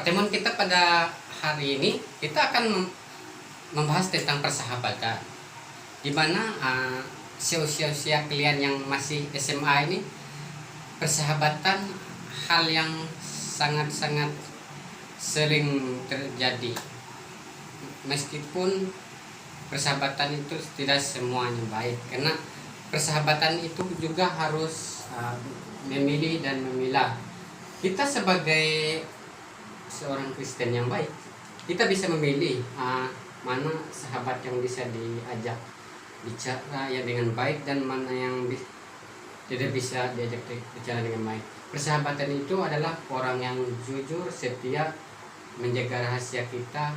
Pertemuan kita pada hari ini kita akan membahas tentang persahabatan, di mana seusia-usia kalian yang masih SMA ini, persahabatan hal yang sangat-sangat sering terjadi. Meskipun persahabatan itu tidak semuanya baik, karena persahabatan itu juga harus memilih dan memilah. Kita sebagai seorang Kristen yang baik, kita bisa memilih mana sahabat yang bisa diajak bicara ya dengan baik, dan mana yang tidak bisa diajak bicara dengan baik. Persahabatan itu adalah orang yang jujur, setia, menjaga rahasia kita,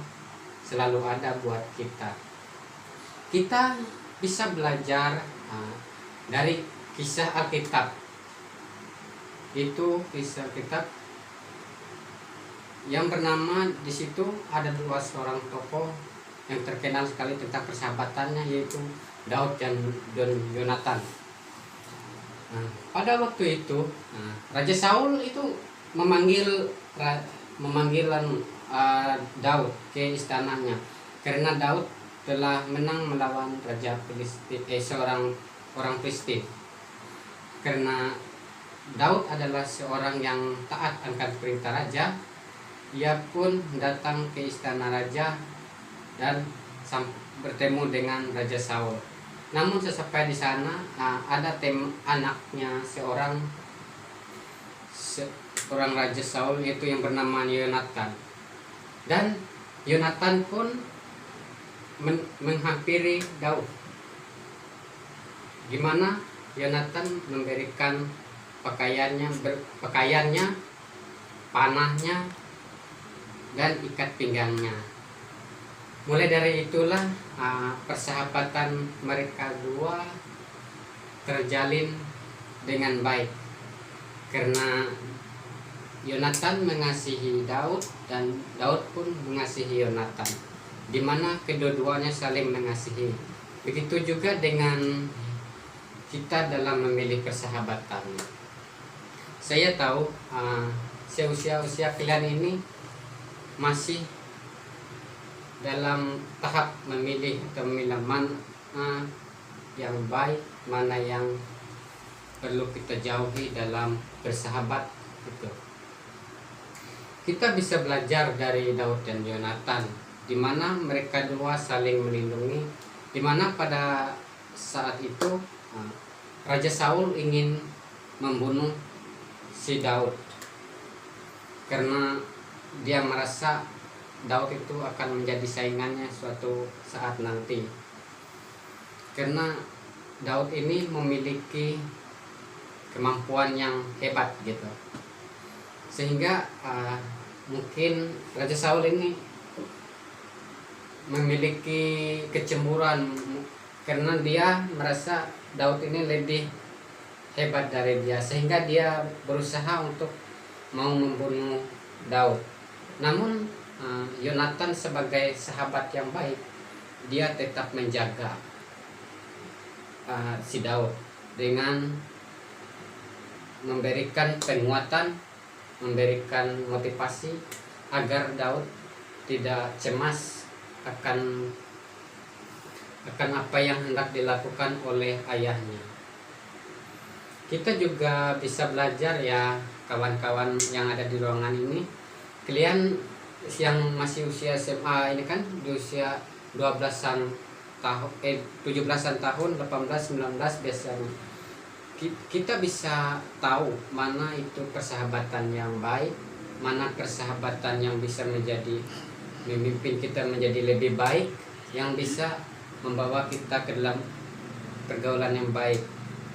selalu ada buat kita. Kita bisa belajar dari kisah Alkitab. Itu kisah Alkitab yang bernama, di situ ada dua seorang tokoh yang terkenal sekali tentang persahabatannya, yaitu Daud dan Yonatan. Pada waktu itu Raja Saul itu memanggilan Daud ke istananya, karena Daud telah menang melawan Raja Filistin, seorang orang Filistin. Karena Daud adalah seorang yang taat akan perintah raja, ia pun datang ke istana raja dan bertemu dengan Raja Saul. Namun sesampai di sana ada anaknya seorang Raja Saul, yaitu yang bernama Yonatan. Dan Yonatan pun menghampiri Daud, gimana Yonatan memberikan pakaiannya, panahnya, dan ikat pinggangnya. Mulai dari itulah persahabatan mereka dua terjalin dengan baik, karena Yonatan mengasihi Daud dan Daud pun mengasihi Yonatan, di mana kedua-duanya saling mengasihi. Begitu juga dengan kita dalam memilih persahabatan. Saya tahu seusia-usia kalian ini masih dalam tahap memilih atau memilah mana yang baik, mana yang perlu kita jauhi dalam bersahabat itu. Kita bisa belajar dari Daud dan Yonatan, di mana mereka dua saling melindungi, di mana pada saat itu Raja Saul ingin membunuh si Daud, karena dia merasa Daud itu akan menjadi saingannya suatu saat nanti, karena Daud ini memiliki kemampuan yang hebat gitu, sehingga mungkin Raja Saul ini memiliki kecemburuan, karena dia merasa Daud ini lebih hebat dari dia, sehingga dia berusaha untuk mau membunuh Daud. Namun Yonatan sebagai sahabat yang baik, dia tetap menjaga si Daud dengan memberikan penguatan, memberikan motivasi agar Daud tidak cemas akan apa yang hendak dilakukan oleh ayahnya. Kita juga bisa belajar ya kawan-kawan yang ada di ruangan ini, kalian yang masih usia SMA ini kan di usia 12-an tahun 17-an tahun, 18, 19 biasanya. Kita bisa tahu mana itu persahabatan yang baik, mana persahabatan yang bisa menjadi memimpin kita menjadi lebih baik, yang bisa membawa kita ke dalam pergaulan yang baik.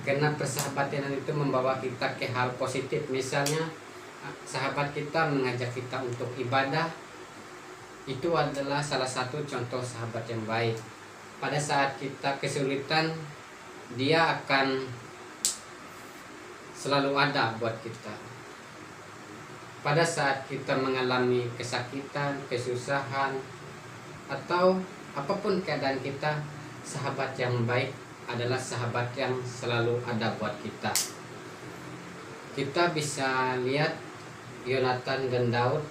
Karena persahabatan itu membawa kita ke hal positif. Misalnya sahabat kita mengajak kita untuk ibadah, itu adalah salah satu contoh sahabat yang baik. Pada saat kita kesulitan, dia akan selalu ada buat kita. Pada saat kita mengalami kesakitan, kesusahan, atau apapun keadaan kita, sahabat yang baik adalah sahabat yang selalu ada buat kita. Kita bisa lihat Yonatan dan Daud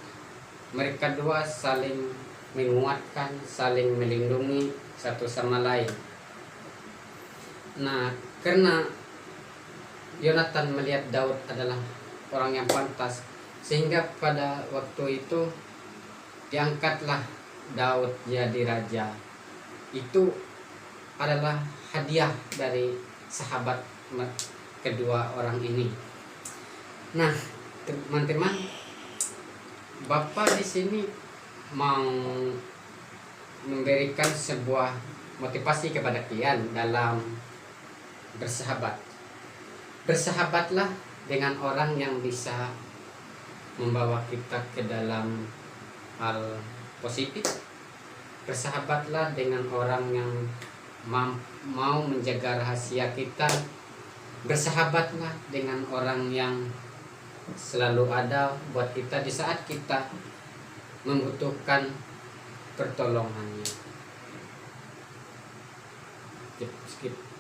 mereka dua saling menguatkan, saling melindungi satu sama lain. Nah, karena Yonatan melihat Daud adalah orang yang pantas, sehingga pada waktu itu diangkatlah Daud jadi raja. Itu adalah hadiah dari sahabat kedua orang ini. Nah, teman-teman, Bapak di sini mau memberikan sebuah motivasi kepada kalian dalam bersahabat. Bersahabatlah dengan orang yang bisa membawa kita ke dalam hal positif. Bersahabatlah dengan orang yang mau menjaga rahasia kita. Bersahabatlah dengan orang yang selalu ada buat kita di saat kita membutuhkan pertolongannya. Skip.